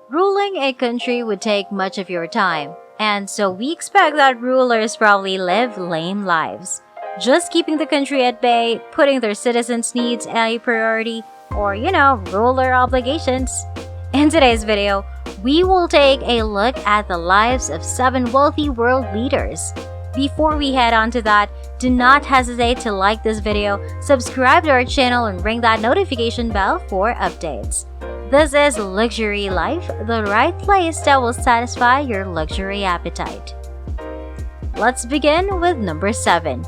Ruling a country would take much of your time, and so we expect that rulers probably live lame lives, just keeping the country at bay, putting their citizens' needs a priority, or ruler obligations. In today's video, we will take a look at the lives of 7 wealthy world leaders. Before we head on to that, do not hesitate to like this video, subscribe to our channel, and ring that notification bell for updates. This is Luxury Life, the right place that will satisfy your luxury appetite. Let's begin with number 7.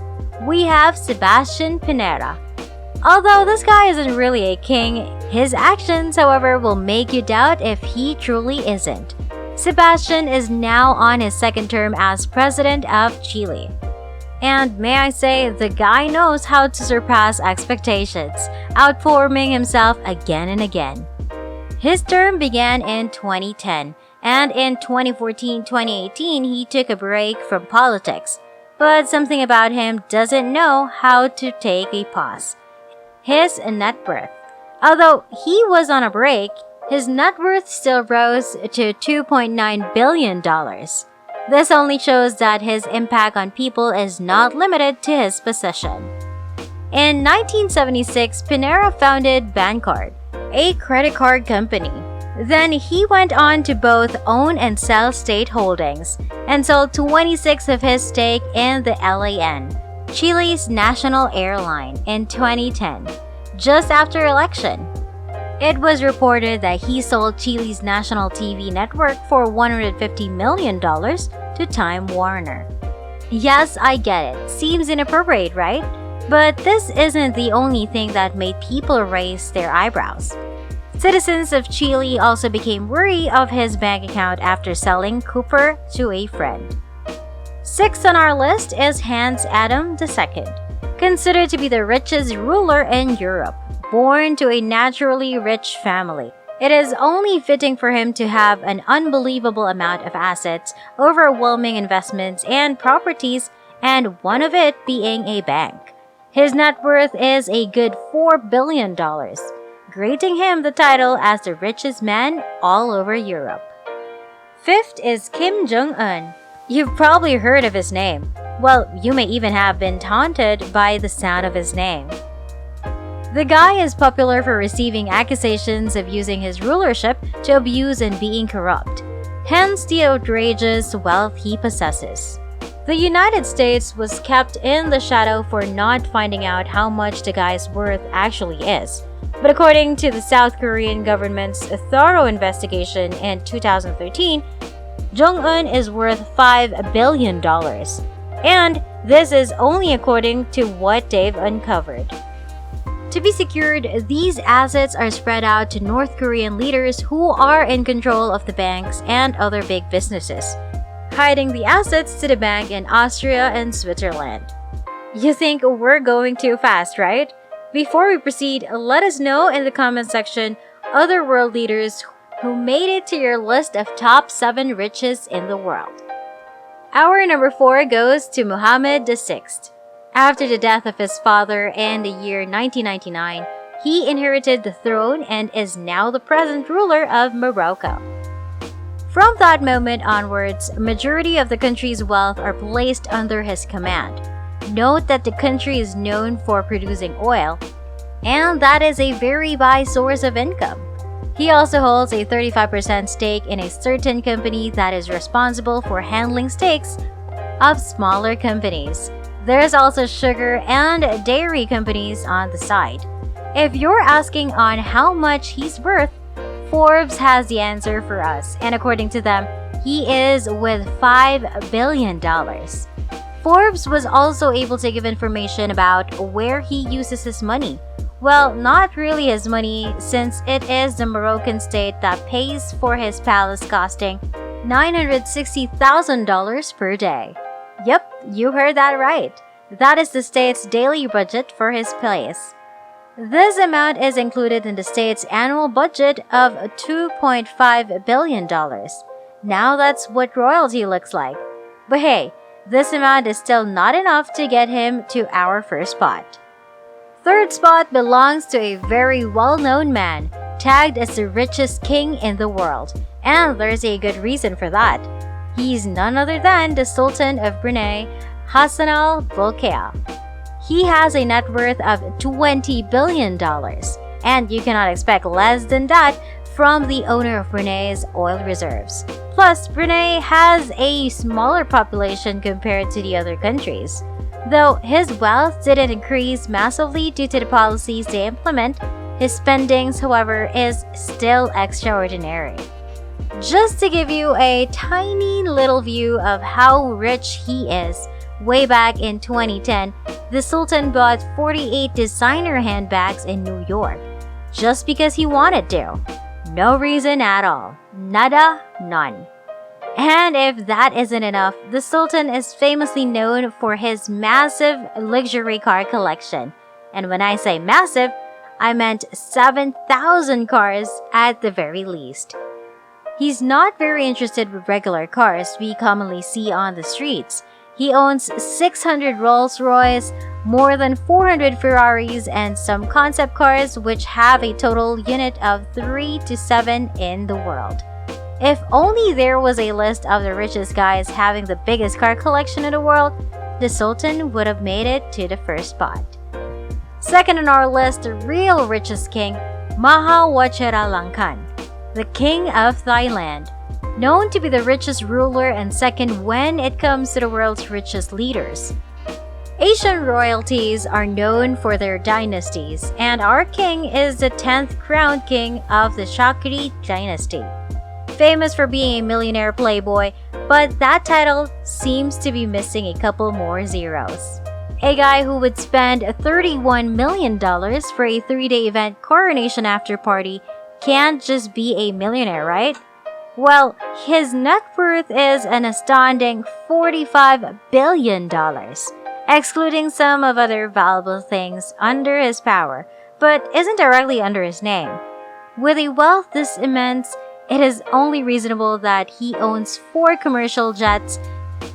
We have Sebastian Pinera. Although this guy isn't really a king, his actions, however, will make you doubt if he truly isn't. Sebastian is now on his second term as president of Chile. And may I say, the guy knows how to surpass expectations, outperforming himself again and again. His term began in 2010, and in 2014-2018 he took a break from politics. But something about him doesn't know how to take a pause. His net worth. Although he was on a break, his net worth still rose to $2.9 billion. This only shows that his impact on people is not limited to his position. In 1976, Pinera founded Bancard, a credit card company. Then he went on to both own and sell state holdings, and sold 26 of his stake in the LAN, Chile's national airline, in 2010, just after election. It was reported that he sold Chile's national TV network for $150 million to Time Warner. Yes, I get it. Seems inappropriate, right? But this isn't the only thing that made people raise their eyebrows. Citizens of Chile also became wary of his bank account after selling Cooper to a friend. 6th on our list is Hans Adam II, considered to be the richest ruler in Europe. Born to a naturally rich family, it is only fitting for him to have an unbelievable amount of assets, overwhelming investments and properties, and one of it being a bank. His net worth is a good $4 billion, granting him the title as the richest man all over Europe. 5th is Kim Jong-un. You've probably heard of his name. Well, you may even have been taunted by the sound of his name. The guy is popular for receiving accusations of using his rulership to abuse and being corrupt, hence the outrageous wealth he possesses. The United States was kept in the shadow for not finding out how much the guy's worth actually is. But according to the South Korean government's thorough investigation in 2013, Jong-un is worth $5 billion. And this is only according to what they've uncovered. To be secured, these assets are spread out to North Korean leaders who are in control of the banks and other big businesses, hiding the assets to the bank in Austria and Switzerland. You think we're going too fast, right? Before we proceed, let us know in the comment section other world leaders who made it to your list of top 7 richest in the world. Our number 4 goes to Mohammed VI. After the death of his father in the year 1999, he inherited the throne and is now the present ruler of Morocco. From that moment onwards, a majority of the country's wealth are placed under his command. Note that the country is known for producing oil, and that is a very high source of income. He also holds a 35% stake in a certain company that is responsible for handling stakes of smaller companies. There's also sugar and dairy companies on the side. If you're asking on how much he's worth, Forbes has the answer for us, and according to them, he is with $5 billion. Forbes was also able to give information about where he uses his money. Well, not really his money, since it is the Moroccan state that pays for his palace, costing $960,000 per day. Yep, you heard that right. That is the state's daily budget for his place. This amount is included in the state's annual budget of $2.5 billion. Now that's what royalty looks like. But hey, this amount is still not enough to get him to our first spot. Third spot belongs to a very well-known man, tagged as the richest king in the world, and there's a good reason for that. He's none other than the Sultan of Brunei, Hassan al-Bolkiah. He has a net worth of $20 billion, and you cannot expect less than that from the owner of Brunei's oil reserves. Plus, Brunei has a smaller population compared to the other countries. Though his wealth didn't increase massively due to the policies they implement, his spendings, however, is still extraordinary. Just to give you a tiny little view of how rich he is, way back in 2010, the Sultan bought 48 designer handbags in New York, just because he wanted to. No reason at all. Nada, none. And if that isn't enough, the Sultan is famously known for his massive luxury car collection. And when I say massive, I meant 7,000 cars at the very least. He's not very interested with regular cars we commonly see on the streets. He owns 600 Rolls-Royce, more than 400 Ferraris, and some concept cars which have a total unit of 3 to 7 in the world. If only there was a list of the richest guys having the biggest car collection in the world, the Sultan would have made it to the first spot. Second on our list, the real richest king, Maha Vajiralongkorn, the king of Thailand. Known to be the richest ruler and second when it comes to the world's richest leaders. Asian royalties are known for their dynasties, and our king is the 10th crowned king of the Shakri dynasty. Famous for being a millionaire playboy, but that title seems to be missing a couple more zeros. A guy who would spend $31 million for a 3-day event coronation after party can't just be a millionaire, right? Well, his net worth is an astounding $45 billion, excluding some of other valuable things under his power, but isn't directly under his name. With a wealth this immense, it is only reasonable that he owns 4 commercial jets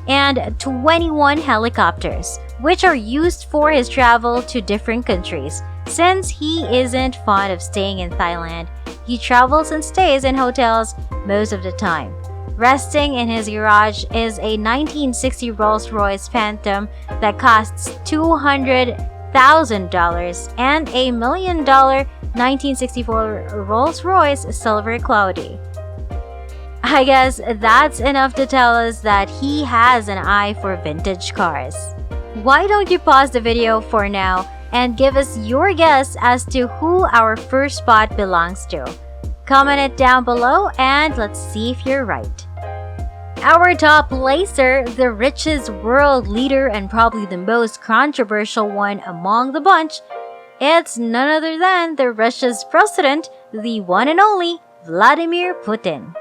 and 21 helicopters, which are used for his travel to different countries. Since he isn't fond of staying in Thailand, he travels and stays in hotels most of the time. Resting in his garage is a 1960 Rolls-Royce Phantom that costs $200,000 and a $1 million 1964 Rolls-Royce Silver Cloudy. I guess that's enough to tell us that he has an eye for vintage cars. Why don't you pause the video for now and give us your guess as to who our first spot belongs to. Comment it down below and let's see if you're right. Our top placer, the richest world leader and probably the most controversial one among the bunch, it's none other than the Russia's president, the one and only Vladimir Putin.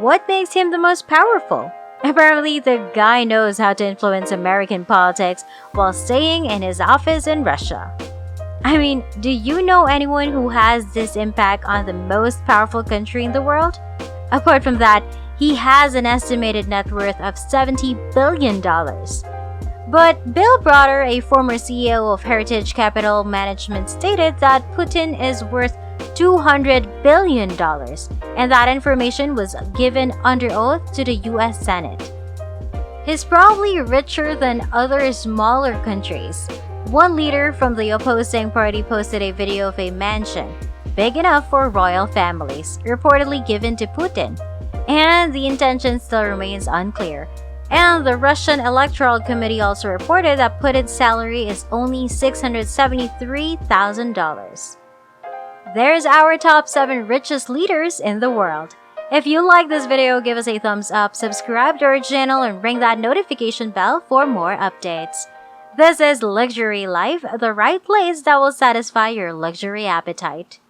What makes him the most powerful? Apparently, the guy knows how to influence American politics while staying in his office in Russia. I mean, do you know anyone who has this impact on the most powerful country in the world? Apart from that, he has an estimated net worth of $70 billion. But Bill Broder, a former CEO of Heritage Capital Management, stated that Putin is worth $200 billion, and that information was given under oath to the US Senate. He's probably richer than other smaller countries. One leader from the opposing party posted a video of a mansion, big enough for royal families, reportedly given to Putin, and the intention still remains unclear. And the Russian Electoral Committee also reported that Putin's salary is only $673,000. There's our top 7 richest leaders in the world. If you like this video, give us a thumbs up, subscribe to our channel, and ring that notification bell for more updates. This is Luxury Life, the right place that will satisfy your luxury appetite.